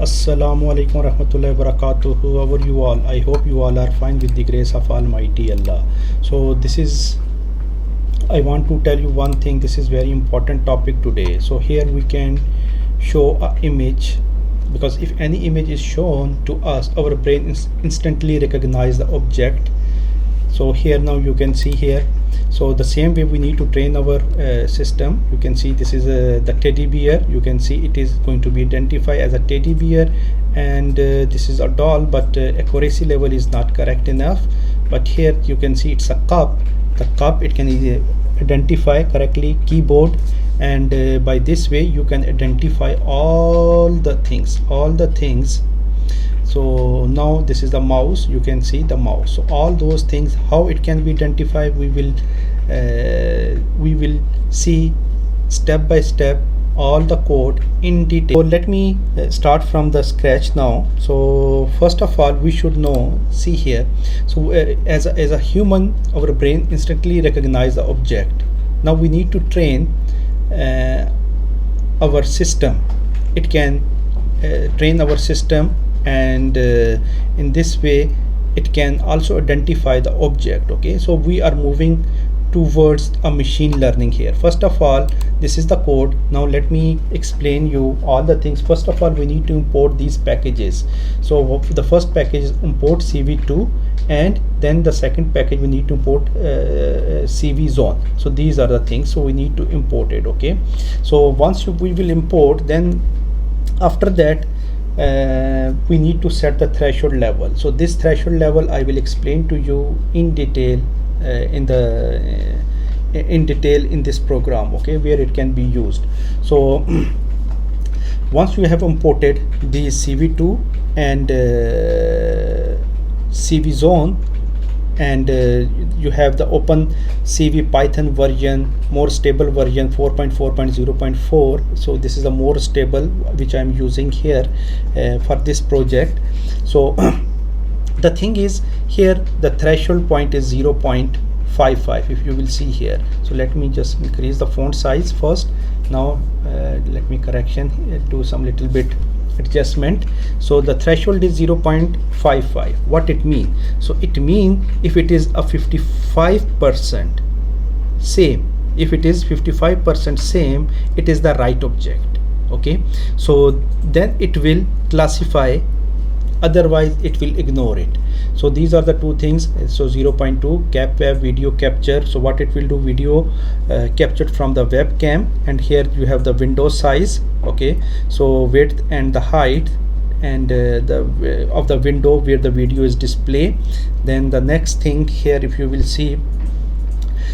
Assalamu alaikum warahmatullahi wabarakatuh. How are you all? I hope you all are fine with the grace of Almighty Allah. So I want to tell you one thing. This is very important topic today. So here we can show a image, because if any image is shown to us, our brain instantly recognize the object. So here now you can see here. So the same way we need to train our system. You can see this is the teddy bear. You can see it is going to be identified as a teddy bear, and this is a doll, but accuracy level is not correct enough. But here you can see it's a cup. The cup, it can identify correctly keyboard, and by this way you can identify all the things. So now this is the mouse. You can see the mouse. So all those things, how it can be identified, we will see step by step all the code in detail. So let me start from the scratch now. So first of all, we should know, see here. So as a human, our brain instantly recognize the object. Now we need to train our system. It can train our system, and in this way it can also identify the object. Okay, so we are moving towards a machine learning here. First of all, this is the code. Now let me explain you all the things. First of all, we need to import these packages. So the first package is import cv2, and then the second package we need to import cv zone. So these are the things, so we need to import it. Okay, so once we will import, then after that we need to set the threshold level. So this threshold level I will explain to you in detail in this program, okay, where it can be used. So once you have imported the cv2 and cv zone, and you have the open cv python version, more stable version 4.4.0.4. so this is a more stable which I am using here for this project. So the thing is, here the threshold point is 0.55, if you will see here. So let me just increase the font size first. Now let me do some little bit adjustment. So the threshold is 0.55. what it means? So it means if it is a 55% same, if it is 55% same, it is the right object. Okay, so then it will classify, otherwise it will ignore it. So these are the two things. So 0.2 CapWeb video capture. So what it will do, video captured from the webcam, and here you have the window size. Okay, so width and the height, and of the window where the video is displayed. Then the next thing here, if you will see,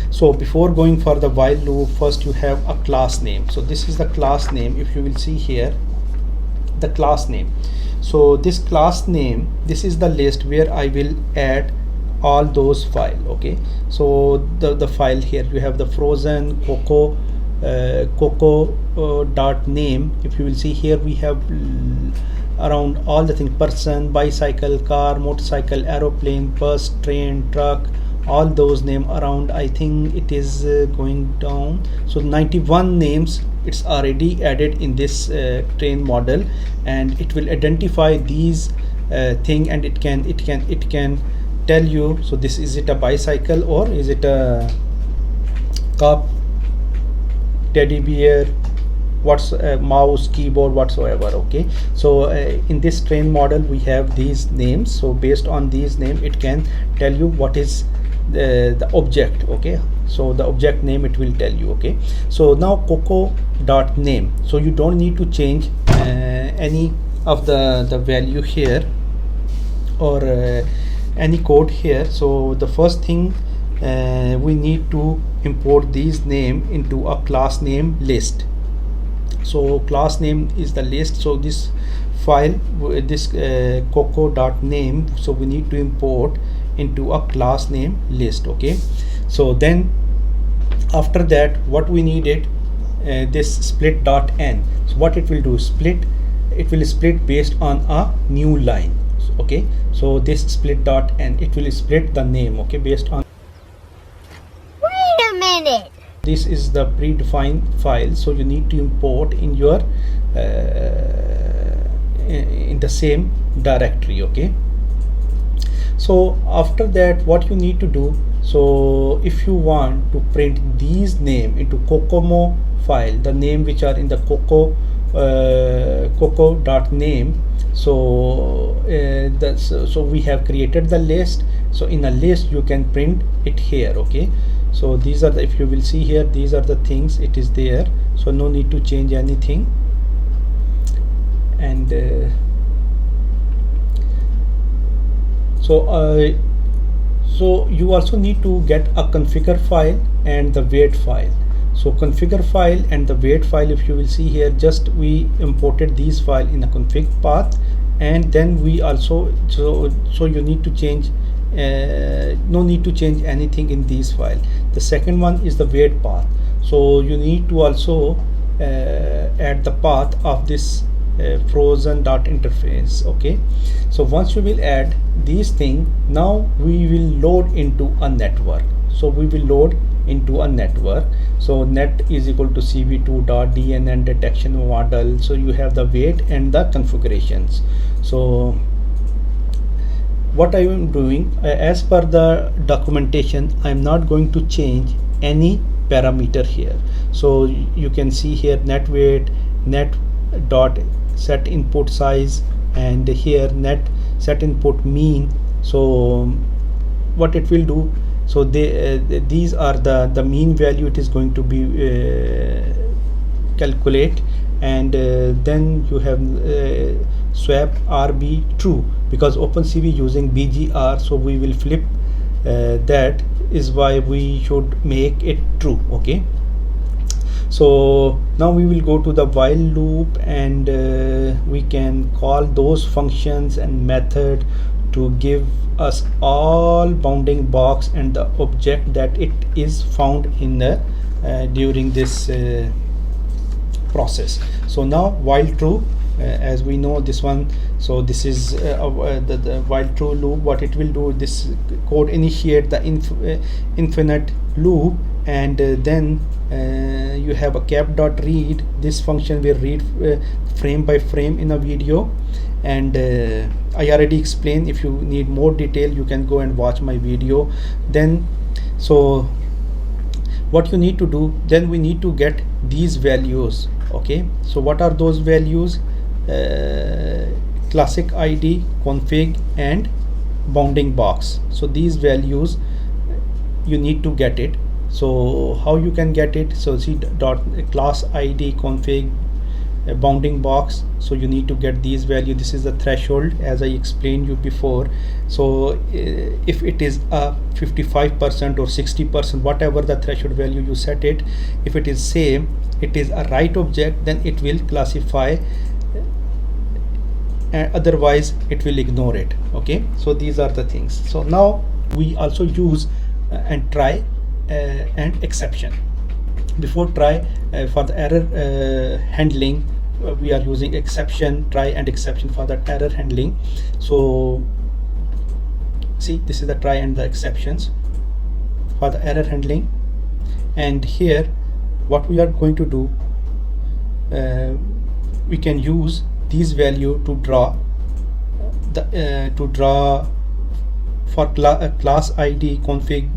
so before going for the while loop, first you have a class name. So this is the class name. If you will see here, the class name. So this class name, this is the list where I will add all those files. Okay, so the file here, you have the frozen coco dot name. If you will see here, we have around all the things: person, bicycle, car, motorcycle, aeroplane, bus, train, truck, all those name around. I think it is going down. So 91 names it's already added in this train model, and it will identify these thing, and it can tell you. So this, is it a bicycle, or is it a cup, teddy bear, what's a mouse, keyboard, whatsoever. Okay, so in this train model we have these names. So based on these names, it can tell you what is the object. Okay, so the object name it will tell you. Okay, so now coco dot name. So you don't need to change any of the value here, or any code here. So the first thing, we need to import these name into a class name list. So class name is the list. So this file, this coco dot name, so we need to import into a class name list. Okay, so then after that, what we needed, this split dot n. So what it will do, it will split based on a new line. Okay, so this split dot n, it will split the name. Okay, based on, wait a minute, this is the predefined file. So you need to import in your in the same directory. Okay, so after that what you need to do, so if you want to print these name into Kokomo file, the name which are in the coco.name, so we have created the list. So in a list you can print it here. Okay, so these are the, if you will see here, these are the things it is there, so no need to change anything. And so you also need to get a configure file and the weight file. So configure file and the weight file, if you will see here, just we imported these file in a config path, and then we also, so you need to change, no need to change anything in these file. The second one is the weight path, so you need to also add the path of this frozen.interface. Okay, so once you will add these things, now we will load into a network. So we will load into a network. So net is equal to cv2.dnn detection model. So you have the weight and the configurations. So what I am doing, as per the documentation, I am not going to change any parameter here. So you can see here net weight, net dot set input size, and here net set input mean. So what it will do, so these are the mean value it is going to be calculate, and then you have swap RB true, because OpenCV using BGR, so we will flip that is why we should make it true. Okay, so now we will go to the while loop, and we can call those functions and method to give us all bounding box and the object that it is found in the during this process. So now while true, as we know this one, so this is the while true loop. What it will do, this code initiate the infinite loop, and then you have a cap.read. This function will read frame by frame in a video, and I already explained. If you need more detail, you can go and watch my video. Then so what you need to do, then we need to get these values. Okay, so what are those values? Classic ID, config, and bounding box. So these values you need to get it. So how you can get it? So see dot class ID, config, bounding box. So you need to get these value. This is the threshold, as I explained you before. So if it is a 55% or 60%, whatever the threshold value you set it, if it is same, it is a right object, then it will classify, otherwise it will ignore it. Okay, so these are the things. So now we also use and try and exception. Before try, for the error handling, we are using exception, try and exception for that error handling. So see, this is the try and the exceptions for the error handling. And here what we are going to do, we can use these value to draw the for class ID, config,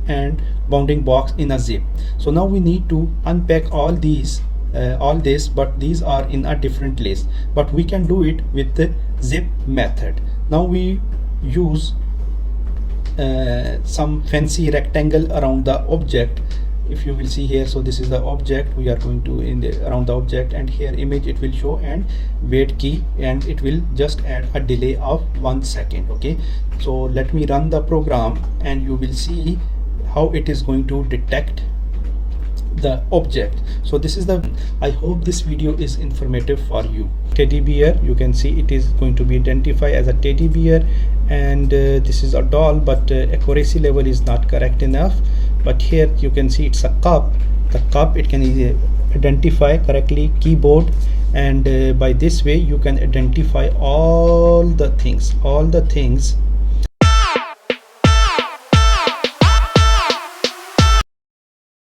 and bounding box in a zip. So now we need to unpack all these all this, but these are in a different list, but we can do it with the zip method. Now we use some fancy rectangle around the object. If you will see here, so this is the object, we are going to in the around the object, and here image it will show, and wait key, and it will just add a delay of 1 second. Okay, so let me run the program, and you will see how it is going to detect the object. So this is the, I hope this video is informative for you. Teddy bear, you can see it is going to be identified as a teddy bear, and this is a doll, but accuracy level is not correct enough. But here you can see it's a cup. The cup, it can identify correctly. Keyboard, and by this way you can identify all the things